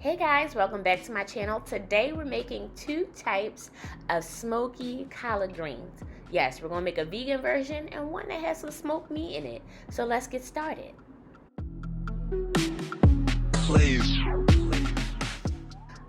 Hey guys, welcome back to my channel. Today we're making two types of smoky collard greens. Yes, we're going to make a vegan version and one that has some smoked meat in it. So let's get started. Please.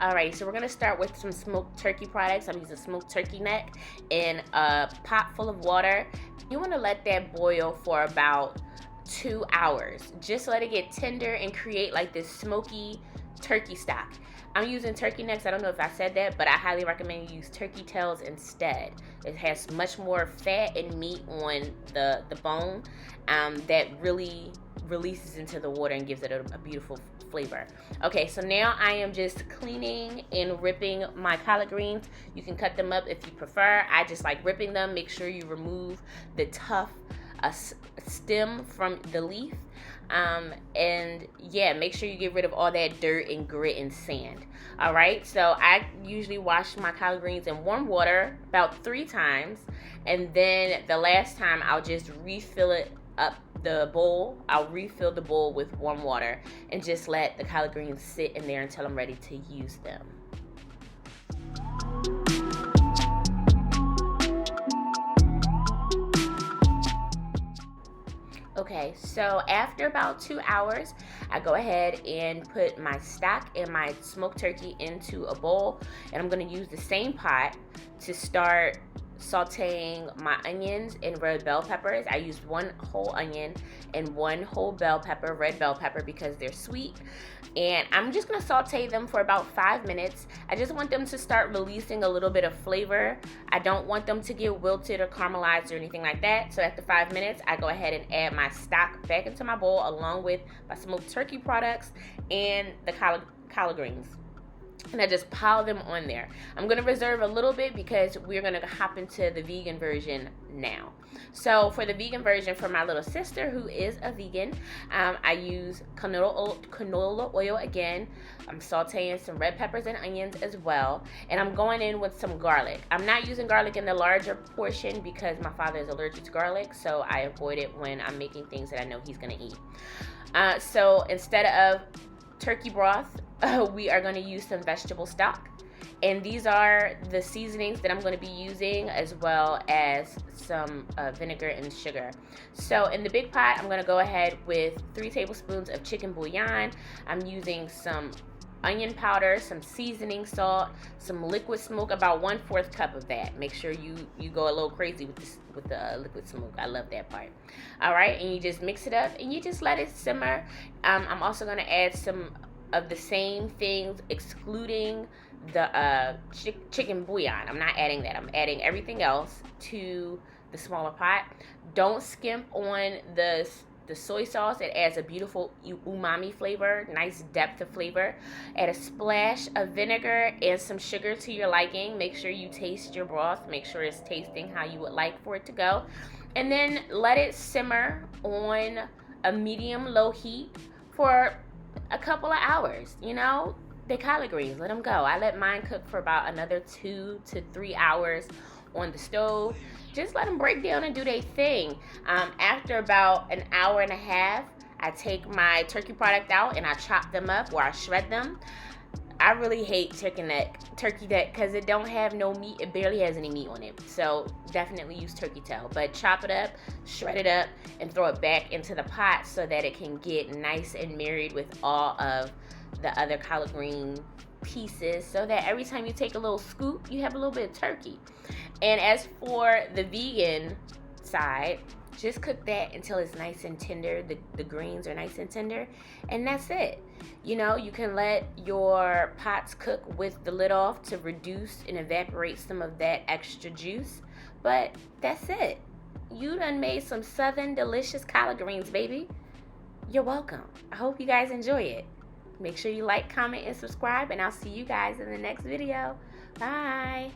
Alright, so we're going to start with some smoked turkey products. I'm using smoked turkey neck in a pot full of water. You want to let that boil for about 2 hours. Just let it get tender and create like this smoky turkey stock. I'm using turkey necks. I don't know if I said that, but I highly recommend you use turkey tails instead. It has much more fat and meat on the bone that really releases into the water and gives it a beautiful flavor. Okay, so now I am just cleaning and ripping my collard greens. You can cut them up if you prefer. I just like ripping them. Make sure you remove the tough stem from the leaf. And yeah, make sure you get rid of all that dirt and grit and sand. All right, so I usually wash my collard greens in warm water about 3 times, and then the last time I'll just refill it up the bowl. I'll refill the bowl with warm water and just let the collard greens sit in there until I'm ready to use them. Okay, so after about 2 hours, I go ahead and put my stock and my smoked turkey into a bowl, and I'm going to use the same pot to start sauteing my onions and red bell peppers. I used 1 whole onion and 1 whole bell pepper, red bell pepper, because they're sweet. And I'm just going to saute them for about 5 minutes. I just want them to start releasing a little bit of flavor. I don't want them to get wilted or caramelized or anything like that. So after 5 minutes, I go ahead and add my stock back into my bowl along with my smoked turkey products and the collard greens. And I just pile them on there. I'm going to reserve a little bit because we're going to hop into the vegan version now. So for the vegan version, for my little sister who is a vegan, I use canola oil again. I'm sauteing some red peppers and onions as well. And I'm going in with some garlic. I'm not using garlic in the larger portion because my father is allergic to garlic. So I avoid it when I'm making things that I know he's going to eat. So instead of turkey broth, we are going to use some vegetable stock, and these are the seasonings that I'm going to be using, as well as some vinegar and sugar. So in the big pot, I'm going to go ahead with 3 tablespoons of chicken bouillon. I'm using some onion powder, some seasoning salt, some liquid smoke, about 1/4 cup of that. Make sure you go a little crazy with the liquid smoke. I love that part. All right, and you just mix it up and you just let it simmer. I'm also going to add some of the same things, excluding the chicken bouillon. I'm not adding that. I'm adding everything else to the smaller pot. Don't skimp on the soy sauce. It adds a beautiful umami flavor, nice depth of flavor. Add a splash of vinegar and some sugar to your liking. Make sure you taste your broth. Make sure it's tasting how you would like for it to go. And then let it simmer on a medium-low heat for a couple of hours. You know, the collard greens, let them go. I let mine cook for about another 2 to 3 hours on the stove. Just let them break down and do their thing. After about an hour and a half, I take my turkey product out and I chop them up, or I shred them. I really hate turkey neck because it don't have no meat. It barely has any meat on it. So definitely use turkey tail. But chop it up, shred it up, and throw it back into the pot so that it can get nice and married with all of the other collard green pieces, so that every time you take a little scoop, you have a little bit of turkey. And as for the vegan side, just cook that until it's nice and tender. The greens are nice and tender, and that's it. You know, you can let your pots cook with the lid off to reduce and evaporate some of that extra juice, but that's it. You done made some southern delicious collard greens, baby. You're welcome. I hope you guys enjoy it. Make sure you like, comment, and subscribe, and I'll see you guys in the next video. Bye.